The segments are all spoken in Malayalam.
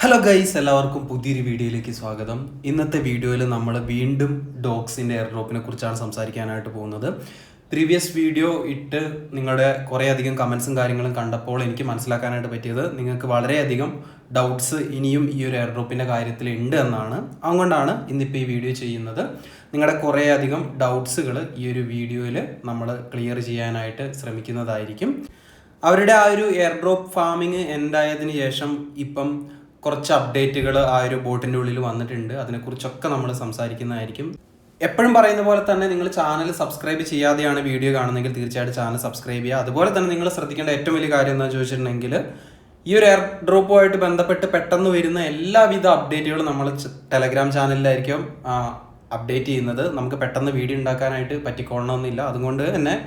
ഹലോ ഗൈസ്, എല്ലാവർക്കും പുതിയൊരു വീഡിയോയിലേക്ക് സ്വാഗതം. ഇന്നത്തെ വീഡിയോയിൽ നമ്മൾ വീണ്ടും ഡോഗ്സിൻ്റെ എയർ ഡ്രോപ്പിനെ കുറിച്ചാണ് സംസാരിക്കാനായിട്ട് പോകുന്നത്. പ്രീവിയസ് വീഡിയോ ഇട്ട് നിങ്ങളുടെ കുറേയധികം കമൻസും കാര്യങ്ങളും കണ്ടപ്പോൾ എനിക്ക് മനസ്സിലാക്കാനായിട്ട് പറ്റിയത് നിങ്ങൾക്ക് വളരെയധികം ഡൗട്ട്സ് ഇനിയും ഈ ഒരു എയർ ഡ്രോപ്പിൻ്റെ കാര്യത്തിൽ ഉണ്ട് എന്നാണ്. അതുകൊണ്ടാണ് ഇന്നിപ്പോൾ ഈ വീഡിയോ ചെയ്യുന്നത്. നിങ്ങളുടെ കുറേയധികം ഡൗട്ട്സുകൾ ഈ ഒരു വീഡിയോയിൽ നമ്മൾ ക്ലിയർ ചെയ്യാനായിട്ട് ശ്രമിക്കുന്നതായിരിക്കും. അവരുടെ ആ ഒരു എയർ ഡ്രോപ്പ് ഫാമിങ് എൻഡായതിനു ശേഷം ഇപ്പം കുറച്ച് അപ്ഡേറ്റുകൾ ആ ഒരു ബോട്ടിൻ്റെ ഉള്ളിൽ വന്നിട്ടുണ്ട്. അതിനെക്കുറിച്ചൊക്കെ നമ്മൾ സംസാരിക്കുന്നതായിരിക്കും. എപ്പോഴും പറയുന്ന പോലെ തന്നെ നിങ്ങൾ ചാനൽ സബ്സ്ക്രൈബ് ചെയ്യാതെയാണ് വീഡിയോ കാണുന്നതെങ്കിൽ തീർച്ചയായിട്ടും ചാനൽ സബ്സ്ക്രൈബ് ചെയ്യുക. അതുപോലെ തന്നെ നിങ്ങൾ ശ്രദ്ധിക്കേണ്ട ഏറ്റവും വലിയ കാര്യം എന്താണെന്ന് ചോദിച്ചിട്ടുണ്ടെങ്കിൽ ഈ ഒരു എയർ ഡ്രോപ്പുമായിട്ട് ബന്ധപ്പെട്ട് പെട്ടെന്ന് വരുന്ന എല്ലാവിധ അപ്ഡേറ്റുകളും നമ്മൾ ടെലഗ്രാം ചാനലിലായിരിക്കും അപ്ഡേറ്റ് ചെയ്യുന്നത്. നമുക്ക് പെട്ടെന്ന് വീഡിയോ ഉണ്ടാക്കാനായിട്ട് പറ്റിക്കൊള്ളണമെന്നില്ല. അതുകൊണ്ട് തന്നെ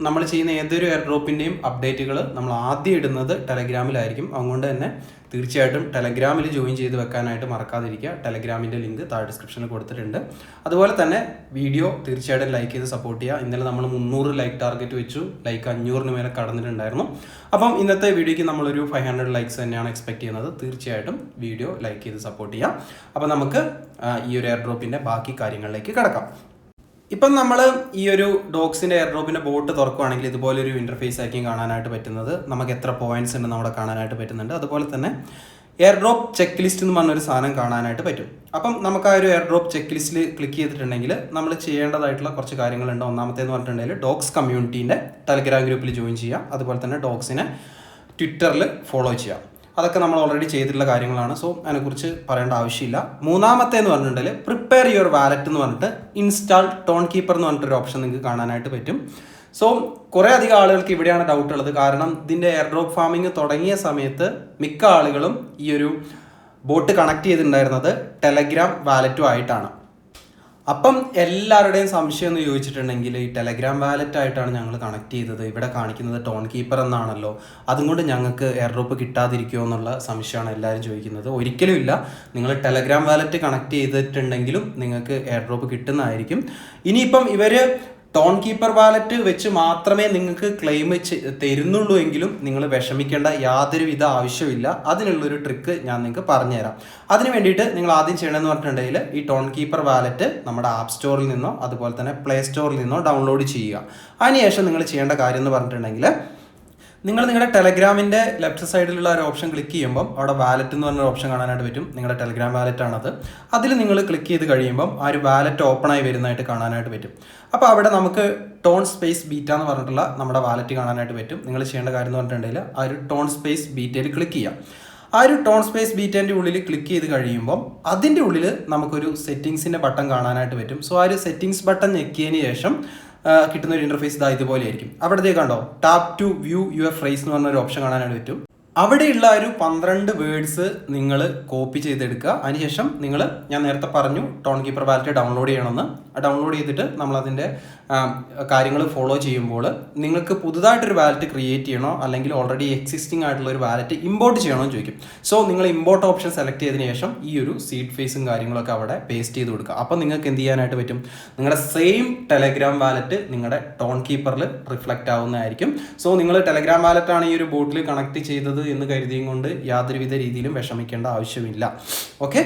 നമ്മൾ ചെയ്യുന്ന ഏതൊരു എയർ ഡ്രോപ്പിൻ്റെയും അപ്ഡേറ്റുകൾ നമ്മൾ ആദ്യം ഇടുന്നത് ടെലഗ്രാമിലായിരിക്കും. അതുകൊണ്ട് തന്നെ തീർച്ചയായിട്ടും ടെലഗ്രാമിൽ ജോയിൻ ചെയ്ത് വെക്കാനായിട്ട് മറക്കാതിരിക്കുക. ടെലഗ്രാമിൻ്റെ ലിങ്ക് താഴെ ഡിസ്ക്രിപ്ഷനിൽ കൊടുത്തിട്ടുണ്ട്. അതുപോലെ തന്നെ വീഡിയോ തീർച്ചയായിട്ടും ലൈക്ക് ചെയ്ത് സപ്പോർട്ട് ചെയ്യുക. ഇന്നലെ നമ്മൾ 300 ലൈക്ക് ടാർഗറ്റ് വെച്ചു. ലൈക്ക് 500 മേലെ കടന്നിട്ടുണ്ടായിരുന്നു. അപ്പം ഇന്നത്തെ വീഡിയോയ്ക്ക് നമ്മളൊരു 500 ലൈക്സ് തന്നെയാണ് എക്സ്പെക്ട് ചെയ്യുന്നത്. തീർച്ചയായിട്ടും വീഡിയോ ലൈക്ക് ചെയ്ത് സപ്പോർട്ട് ചെയ്യാം. അപ്പം നമുക്ക് ഈ ഒരു എയർ ഡ്രോപ്പിൻ്റെ ബാക്കി കാര്യങ്ങളിലേക്ക് കിടക്കാം. ഇപ്പം നമ്മൾ ഈ ഒരു ഡോഗ്സിൻ്റെ എയർ ഡ്രോപ്പിൻ്റെ ബോട്ട് തുറക്കുകയാണെങ്കിൽ ഇതുപോലൊരു ഇൻ്റർഫേസ് ആയിരിക്കും കാണാനായിട്ട് പറ്റുന്നത്. നമുക്ക് എത്ര പോയിന്റ്സ് ഉണ്ടെന്ന് അവിടെ കാണാനായിട്ട് പറ്റുന്നുണ്ട്. അതുപോലെ തന്നെ എയർ ഡ്രോപ്പ് ചെക്ക് ലിസ്റ്റ് എന്ന് പറഞ്ഞൊരു സാധനം കാണാനായിട്ട് പറ്റും. അപ്പം നമുക്ക് ആ ഒരു എയർ ഡ്രോപ്പ് ചെക്ക് ലിസ്റ്റിൽ ക്ലിക്ക് ചെയ്തിട്ടുണ്ടെങ്കിൽ നമ്മൾ ചെയ്യേണ്ടതായിട്ടുള്ള കുറച്ച് കാര്യങ്ങളുണ്ട്. ഒന്നാമത്തേന്ന് പറഞ്ഞിട്ടുണ്ടെങ്കിൽ ഡോഗ്സ് കമ്മ്യൂണിറ്റീൻ്റെ ടെലഗ്രാം ഗ്രൂപ്പിൽ ജോയിൻ ചെയ്യുക. അതുപോലെ തന്നെ ഡോഗ്സിനെ ട്വിറ്ററിൽ ഫോളോ ചെയ്യുക. അതൊക്കെ നമ്മൾ ഓൾറെഡി ചെയ്തിട്ടുള്ള കാര്യങ്ങളാണ്. സോ അതിനെക്കുറിച്ച് പറയേണ്ട ആവശ്യമില്ല. മൂന്നാമത്തേന്ന് പറഞ്ഞിട്ടുണ്ടെങ്കിൽ പ്രിപ്പയർ യുവർ വാലറ്റ് എന്ന് പറഞ്ഞിട്ട് ഇൻസ്റ്റാൾ ടോൺ കീപ്പർ എന്ന് പറഞ്ഞിട്ടൊരു ഓപ്ഷൻ നിങ്ങൾക്ക് കാണാനായിട്ട് പറ്റും. സോ കുറേ അധികം ആളുകൾക്ക് ഇവിടെയാണ് ഡൗട്ട് ഉള്ളത്. കാരണം ഇതിൻ്റെ എയർ ഡ്രോപ്പ് ഫാമിങ് തുടങ്ങിയ സമയത്ത് മിക്ക ആളുകളും ഈ ഒരു ബോട്ട് കണക്ട് ചെയ്തിട്ടുണ്ടായിരുന്നത് ടെലഗ്രാം വാലറ്റും ആയിട്ടാണ്. അപ്പം എല്ലാവരുടെയും സംശയം എന്ന് ചോദിച്ചിട്ടുണ്ടെങ്കിൽ ഈ ടെലഗ്രാം വാലറ്റ് ആയിട്ടാണ് ഞങ്ങൾ കണക്ട് ചെയ്തത്, ഇവിടെ കാണിക്കുന്നത് ടോൺ കീപ്പർ എന്നാണല്ലോ, അതുകൊണ്ട് ഞങ്ങൾക്ക് എയർ ഡ്രോപ്പ് കിട്ടാതിരിക്കുമോ എന്നുള്ള സംശയമാണ് എല്ലാവരും ചോദിക്കുന്നത്. ഒരിക്കലും ഇല്ല. നിങ്ങൾ ടെലഗ്രാം വാലറ്റ് കണക്ട് ചെയ്തിട്ടുണ്ടെങ്കിലും നിങ്ങൾക്ക് എയർ ഡ്രോപ്പ് കിട്ടുന്നതായിരിക്കും. ഇനിയിപ്പം ഇവർ ടോൺ കീപ്പർ വാലറ്റ് വെച്ച് മാത്രമേ നിങ്ങൾക്ക് ക്ലെയിം തരുന്നുള്ളൂ എങ്കിലും നിങ്ങൾ വിഷമിക്കേണ്ട യാതൊരുവിധ ആവശ്യമില്ല. അതിനുള്ളൊരു ട്രിക്ക് ഞാൻ നിങ്ങൾക്ക് പറഞ്ഞുതരാം. അതിന് വേണ്ടിയിട്ട് നിങ്ങൾ ആദ്യം ചെയ്യണമെന്ന് പറഞ്ഞിട്ടുണ്ടെങ്കിൽ ഈ ടോൺ കീപ്പർ വാലറ്റ് നമ്മുടെ ആപ്പ് സ്റ്റോറിൽ നിന്നോ അതുപോലെ തന്നെ പ്ലേ സ്റ്റോറിൽ നിന്നോ ഡൗൺലോഡ് ചെയ്യുക. അതിനുശേഷം നിങ്ങൾ ചെയ്യേണ്ട കാര്യം എന്ന് പറഞ്ഞിട്ടുണ്ടെങ്കിൽ നിങ്ങളുടെ ടെലഗ്രാമിൻ്റെ ലെഫ്റ്റ് സൈഡിലുള്ള ഒരു ഓപ്ഷൻ ക്ലിക്ക് ചെയ്യുമ്പം അവിടെ വാലറ്റ് എന്ന് പറഞ്ഞൊരു ഓപ്ഷൻ കാണാനായിട്ട് പറ്റും. നിങ്ങളുടെ ടെലഗ്രാം വാലറ്റാണത്. അതിൽ നിങ്ങൾ ക്ലിക്ക് ചെയ്ത് കഴിയുമ്പം ആ ഒരു വാലറ്റ് ഓപ്പണായി വരുന്നതായിട്ട് കാണാനായിട്ട് പറ്റും. അപ്പോൾ അവിടെ നമുക്ക് ടോൺ സ്പേസ് ബീറ്റ എന്ന് പറഞ്ഞിട്ടുള്ള നമ്മുടെ വാലറ്റ് കാണാനായിട്ട് പറ്റും. നിങ്ങൾ ചെയ്യേണ്ട കാര്യം എന്ന് പറഞ്ഞിട്ടുണ്ടെങ്കിൽ ആ ഒരു ടോൺ സ്പേസ് ബീറ്റയിൽ ക്ലിക്ക് ചെയ്യാം. ആ ഒരു ടോൺ സ്പേസ് ബീറ്റേൻ്റെ ഉള്ളിൽ ക്ലിക്ക് ചെയ്ത് കഴിയുമ്പം അതിൻ്റെ ഉള്ളിൽ നമുക്കൊരു സെറ്റിങ്സിൻ്റെ ബട്ടൺ കാണാനായിട്ട് പറ്റും. സോ ആ ഒരു സെറ്റിങ്സ് ബട്ടൺ ഞെക്കിയതിന് ശേഷം കിട്ടുന്ന ഒരു ഇൻ്റർഫേസ് ഇതുപോലെ ആയിരിക്കും. അവിടത്തേക്ക് കണ്ടോ tap to view your phrase എന്ന് പറഞ്ഞൊരു ഓപ്ഷൻ കാണാനായിട്ട് പറ്റും. അവിടെയുള്ള ഒരു 12 വേർഡ്സ് നിങ്ങൾ കോപ്പി ചെയ്തെടുക്കുക. അതിനുശേഷം ഞാൻ നേരത്തെ പറഞ്ഞു ടോൺ കീപ്പർ വാലറ്റ് ഡൗൺലോഡ് ചെയ്യണമെന്ന്. ഡൗൺലോഡ് ചെയ്തിട്ട് നമ്മളതിൻ്റെ കാര്യങ്ങൾ ഫോളോ ചെയ്യുമ്പോൾ നിങ്ങൾക്ക് പുതുതായിട്ടൊരു വാലറ്റ് ക്രിയേറ്റ് ചെയ്യണോ അല്ലെങ്കിൽ ഓൾറെഡി എക്സിസ്റ്റിംഗ് ആയിട്ടുള്ള ഒരു വാലറ്റ് ഇമ്പോർട്ട് ചെയ്യണോ എന്ന് ചോദിക്കും. സോ നിങ്ങൾ ഇമ്പോർട്ട് ഓപ്ഷൻ സെലക്ട് ചെയ്തതിന് ശേഷം ഈ ഒരു സീഡ് ഫേസും കാര്യങ്ങളൊക്കെ അവിടെ പേസ്റ്റ് ചെയ്ത് കൊടുക്കുക. അപ്പോൾ നിങ്ങൾക്ക് എന്ത് ചെയ്യാനായിട്ട് പറ്റും? നിങ്ങളുടെ സെയിം ടെലഗ്രാം വാലറ്റ് നിങ്ങളുടെ ടോൺ കീപ്പറിൽ റിഫ്ലക്റ്റ് ആവുന്നതായിരിക്കും. സോ നിങ്ങൾ ടെലഗ്രാം വാലറ്റാണ് ഈ ഒരു ബോട്ടിൽ കണക്ട് ചെയ്തത് എന്ന് കരുതിയും കൊണ്ട് യാതൊരുവിധ രീതിയിലും വിഷമിക്കേണ്ട ആവശ്യമില്ല. ഓക്കെ,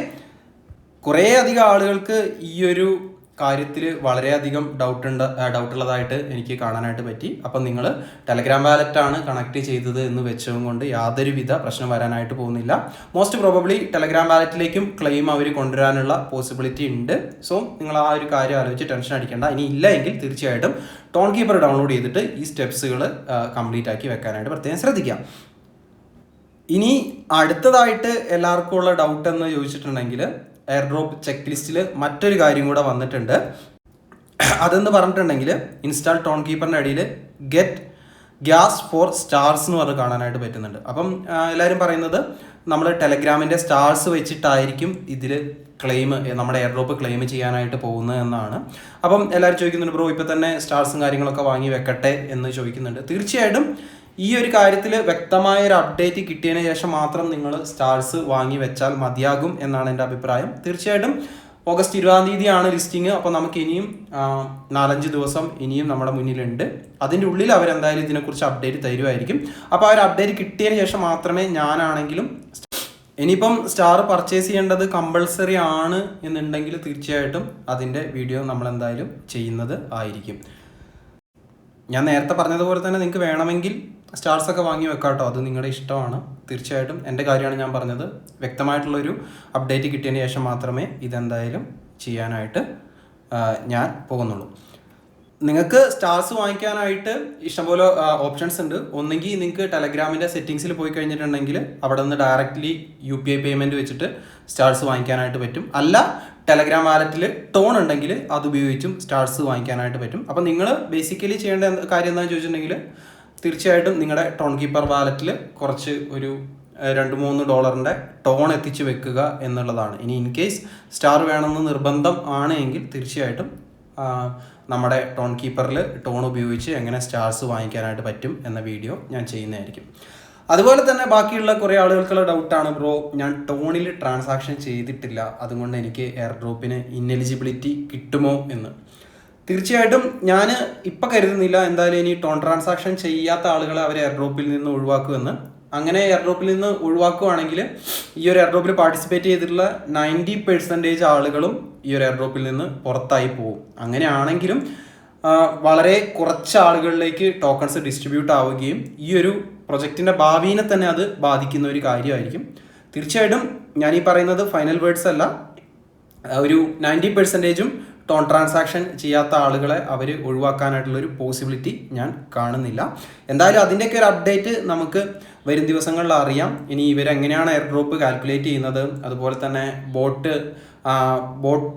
കുറേ അധികം ആളുകൾക്ക് ഈ ഒരു കാര്യത്തിൽ വളരെയധികം ഡൗട്ടുള്ളതായിട്ട് എനിക്ക് കാണാനായിട്ട് പറ്റി. അപ്പം നിങ്ങൾ ടെലഗ്രാം വാലറ്റാണ് കണക്ട് ചെയ്തത് എന്ന് വെച്ചതും കൊണ്ട് യാതൊരുവിധ പ്രശ്നം വരാനായിട്ട് പോകുന്നില്ല. മോസ്റ്റ് പ്രോബബ്ലി ടെലഗ്രാം വാലറ്റിലേക്കും ക്ലെയിം അവർ കൊണ്ടുവരാനുള്ള പോസിബിലിറ്റി ഉണ്ട്. സോ നിങ്ങൾ ആ ഒരു കാര്യം ആലോചിച്ച് ടെൻഷൻ അടിക്കേണ്ട. ഇനി ഇല്ല എങ്കിൽ തീർച്ചയായിട്ടും ടോൺ കീപ്പർ ഡൗൺലോഡ് ചെയ്തിട്ട് ഈ സ്റ്റെപ്സുകൾ കംപ്ലീറ്റ് ആക്കി വെക്കാനായിട്ട് പ്രത്യേകം ശ്രദ്ധിക്കാം. ഇനി അടുത്തതായിട്ട് എല്ലാവർക്കും ഉള്ള ഡൗട്ട് എന്ന് ചോദിച്ചിട്ടുണ്ടെങ്കിൽ എയർ ഡ്രോപ്പ് ചെക്ക് ലിസ്റ്റിൽ മറ്റൊരു കാര്യം കൂടെ വന്നിട്ടുണ്ട്. അതെന്ന് പറഞ്ഞിട്ടുണ്ടെങ്കിൽ ഇൻസ്റ്റാൾ ടോൺ കീപ്പറിൻ്റെ അടിയിൽ ഗെറ്റ് ഗ്യാസ് ഫോർ സ്റ്റാർസ് എന്ന് പറഞ്ഞ് കാണാനായിട്ട് പറ്റുന്നുണ്ട്. അപ്പം എല്ലാവരും പറയുന്നത് നമ്മൾ ടെലഗ്രാമിൻ്റെ സ്റ്റാർസ് വെച്ചിട്ടായിരിക്കും ഇതിൽ നമ്മുടെ എയർ ഡ്രോപ്പ് ക്ലെയിം ചെയ്യാനായിട്ട് പോകുന്നത് എന്നാണ്. അപ്പം എല്ലാവരും ചോദിക്കുന്നുണ്ട്, ബ്രോ ഇപ്പോൾ തന്നെ സ്റ്റാർസും കാര്യങ്ങളൊക്കെ വാങ്ങി വെക്കട്ടെ എന്ന് ചോദിക്കുന്നുണ്ട്. തീർച്ചയായിട്ടും ഈ ഒരു കാര്യത്തിൽ വ്യക്തമായ ഒരു അപ്ഡേറ്റ് കിട്ടിയതിന് ശേഷം മാത്രം നിങ്ങൾ സ്റ്റാർസ് വാങ്ങി വെച്ചാൽ മതിയാകും എന്നാണ് എൻ്റെ അഭിപ്രായം. തീർച്ചയായിട്ടും ഓഗസ്റ്റ് 20-ാം തീയതിയാണ് ലിസ്റ്റിംഗ്. അപ്പോൾ നമുക്ക് ഇനിയും 4-5 ദിവസം ഇനിയും നമ്മുടെ മുന്നിലുണ്ട്. അതിൻ്റെ ഉള്ളിൽ അവരെന്തായാലും ഇതിനെക്കുറിച്ച് അപ്ഡേറ്റ് തരുമായിരിക്കും. അപ്പോൾ ആ ഒരു അപ്ഡേറ്റ് കിട്ടിയതിന് ശേഷം മാത്രമേ ഞാനാണെങ്കിലും ഇനിയിപ്പം സ്റ്റാർ പർച്ചേസ് ചെയ്യേണ്ടത് കമ്പൾസറി ആണ് എന്നുണ്ടെങ്കിൽ തീർച്ചയായിട്ടും അതിൻ്റെ വീഡിയോ നമ്മൾ എന്തായാലും ചെയ്യുന്നത് ആയിരിക്കും. ഞാൻ നേരത്തെ പറഞ്ഞതുപോലെ തന്നെ നിങ്ങൾക്ക് വേണമെങ്കിൽ സ്റ്റാർസൊക്കെ വാങ്ങി വെക്കാം കേട്ടോ, അത് നിങ്ങളുടെ ഇഷ്ടമാണ്. തീർച്ചയായിട്ടും എൻ്റെ കാര്യമാണ് ഞാൻ പറഞ്ഞത്. വ്യക്തമായിട്ടുള്ളൊരു അപ്ഡേറ്റ് കിട്ടിയതിന് ശേഷം മാത്രമേ ഇതെന്തായാലും ചെയ്യാനായിട്ട് ഞാൻ പോകുന്നുള്ളൂ. നിങ്ങൾക്ക് സ്റ്റാർസ് വാങ്ങിക്കാനായിട്ട് ഇഷ്ടംപോലെ ഓപ്ഷൻസ് ഉണ്ട്. ഒന്നെങ്കിൽ നിങ്ങൾക്ക് ടെലഗ്രാമിൻ്റെ സെറ്റിങ്സിൽ പോയി കഴിഞ്ഞിട്ടുണ്ടെങ്കിൽ അവിടെ നിന്ന് ഡയറക്റ്റ്ലി UPI പേയ്മെൻറ്റ് വെച്ചിട്ട് സ്റ്റാർസ് വാങ്ങിക്കാനായിട്ട് പറ്റും. അല്ല, ടെലഗ്രാം വാലറ്റിൽ ടോൺ ഉണ്ടെങ്കിൽ അത് ഉപയോഗിച്ചും സ്റ്റാർസ് വാങ്ങിക്കാനായിട്ട് പറ്റും. അപ്പോൾ നിങ്ങൾ ബേസിക്കലി ചെയ്യേണ്ട കാര്യം എന്താണെന്ന് ചോദിച്ചിട്ടുണ്ടെങ്കിൽ തീർച്ചയായിട്ടും നിങ്ങളുടെ ടോൺ കീപ്പർ വാലറ്റിൽ കുറച്ച് ഒരു $2-3 ടോൺ എത്തിച്ച് വെക്കുക എന്നുള്ളതാണ്. ഇനി ഇൻ കേസ് സ്റ്റാർ വേണമെന്ന് നിർബന്ധം ആണ് എങ്കിൽ തീർച്ചയായിട്ടും നമ്മുടെ ടോൺ കീപ്പറിൽ ടോൺ ഉപയോഗിച്ച് എങ്ങനെ സ്റ്റാർസ് വാങ്ങിക്കാനായിട്ട് പറ്റും എന്ന വീഡിയോ ഞാൻ ചെയ്യുന്നതായിരിക്കും. അതുപോലെ തന്നെ ബാക്കിയുള്ള കുറേ ആളുകൾക്കുള്ള ഡൗട്ടാണ്, ബ്രോ ഞാൻ ടോണിൽ ട്രാൻസാക്ഷൻ ചെയ്തിട്ടില്ല, അതുകൊണ്ട് എനിക്ക് എയർ ഡ്രോപ്പിന് ഇന്നെലിജിബിലിറ്റി കിട്ടുമോ എന്ന്. തീർച്ചയായിട്ടും ഞാൻ ഇപ്പം കരുതുന്നില്ല എന്തായാലും ഇനി ടോൺ ട്രാൻസാക്ഷൻ ചെയ്യാത്ത ആളുകളെ അവർ എയർ ഡ്രോപ്പിൽ നിന്ന് ഒഴിവാക്കുമെന്ന്. അങ്ങനെ എയർ ഡ്രോപ്പിൽ നിന്ന് ഒഴിവാക്കുകയാണെങ്കിൽ ഈ ഒരു എയർ ഡ്രോപ്പിൽ പാർട്ടിസിപ്പേറ്റ് ചെയ്തിട്ടുള്ള 90% ആളുകളും ഈ ഒരു എയർ ഡ്രോപ്പിൽ നിന്ന് പുറത്തായി പോകും. അങ്ങനെയാണെങ്കിലും വളരെ കുറച്ച് ആളുകളിലേക്ക് ടോക്കൺസ് ഡിസ്ട്രിബ്യൂട്ട് ആവുകയും ഈ ഒരു പ്രൊജക്റ്റിൻ്റെ ഭാവിയെ തന്നെ അത് ബാധിക്കുന്ന ഒരു കാര്യമായിരിക്കും. തീർച്ചയായിട്ടും ഞാൻ ഈ പറയുന്നത് ഫൈനൽ വേർഡ്സ് അല്ല. ഒരു 90%ഉം ടോൺ ട്രാൻസാക്ഷൻ ചെയ്യാത്ത ആളുകളെ അവർ ഒഴിവാക്കാനായിട്ടുള്ളൊരു പോസിബിലിറ്റി ഞാൻ കാണുന്നില്ല. എന്തായാലും അതിൻ്റെയൊക്കെ ഒരു അപ്ഡേറ്റ് നമുക്ക് വരും ദിവസങ്ങളിൽ അറിയാം. ഇനി ഇവരെങ്ങനെയാണ് എയർ ഡ്രോപ്പ് കാൽക്കുലേറ്റ് ചെയ്യുന്നത്, അതുപോലെ തന്നെ ബോട്ട്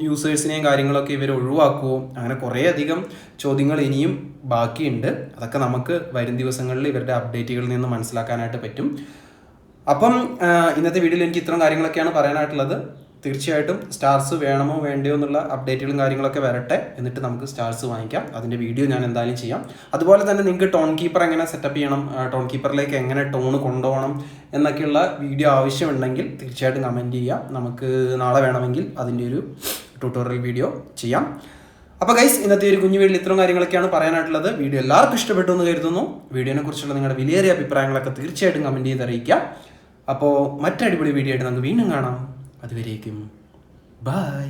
യൂസേഴ്സിനെയും കാര്യങ്ങളൊക്കെ ഇവർ ഒഴിവാക്കുമോ, അങ്ങനെ കുറേയധികം ചോദ്യങ്ങൾ ഇനിയും ബാക്കിയുണ്ട്. അതൊക്കെ നമുക്ക് വരും ദിവസങ്ങളിൽ ഇവരുടെ അപ്ഡേറ്റുകളിൽ നിന്ന് മനസ്സിലാക്കാനായിട്ട് പറ്റും. അപ്പം ഇന്നത്തെ വീഡിയോയിൽ എനിക്ക് ഇത്തരം കാര്യങ്ങളൊക്കെയാണ് പറയാനായിട്ടുള്ളത്. തീർച്ചയായിട്ടും സ്റ്റാർസ് വേണമോ വേണ്ടയോ എന്നുള്ള അപ്ഡേറ്റുകളും കാര്യങ്ങളൊക്കെ വരട്ടെ, എന്നിട്ട് നമുക്ക് സ്റ്റാർസ് വാങ്ങിക്കാം. അതിൻ്റെ വീഡിയോ ഞാൻ എന്തായാലും ചെയ്യാം. അതുപോലെ തന്നെ നിങ്ങൾക്ക് ടോൺ കീപ്പർ എങ്ങനെ സെറ്റപ്പ് ചെയ്യണം, ടോൺ കീപ്പറിലേക്ക് എങ്ങനെ ടോൺ കൊണ്ടുപോകണം എന്നൊക്കെയുള്ള വീഡിയോ ആവശ്യമുണ്ടെങ്കിൽ തീർച്ചയായിട്ടും കമൻറ്റ് ചെയ്യാം. നമുക്ക് നാളെ വേണമെങ്കിൽ അതിൻ്റെ ഒരു ട്യൂട്ടോറിയൽ വീഡിയോ ചെയ്യാം. അപ്പോൾ ഗൈസ്, ഇന്നത്തെ ഒരു കുഞ്ഞു വീഡിയോയിൽ ഇത്രയും കാര്യങ്ങളൊക്കെയാണ് പറയാനായിട്ടുള്ളത്. വീഡിയോ എല്ലാവർക്കും ഇഷ്ടപ്പെട്ടു എന്ന് കരുതുന്നു. വീഡിയോനെ കുറിച്ചുള്ള നിങ്ങളുടെ വിലയേറിയ അഭിപ്രായങ്ങളൊക്കെ തീർച്ചയായിട്ടും കമൻറ്റ് ചെയ്ത് അറിയിക്കാം. അപ്പോൾ മറ്റടിപൊളി വീഡിയോ ആയിട്ട് നമുക്ക് വീണ്ടും കാണാം. അതുവരേക്കും ബൈ.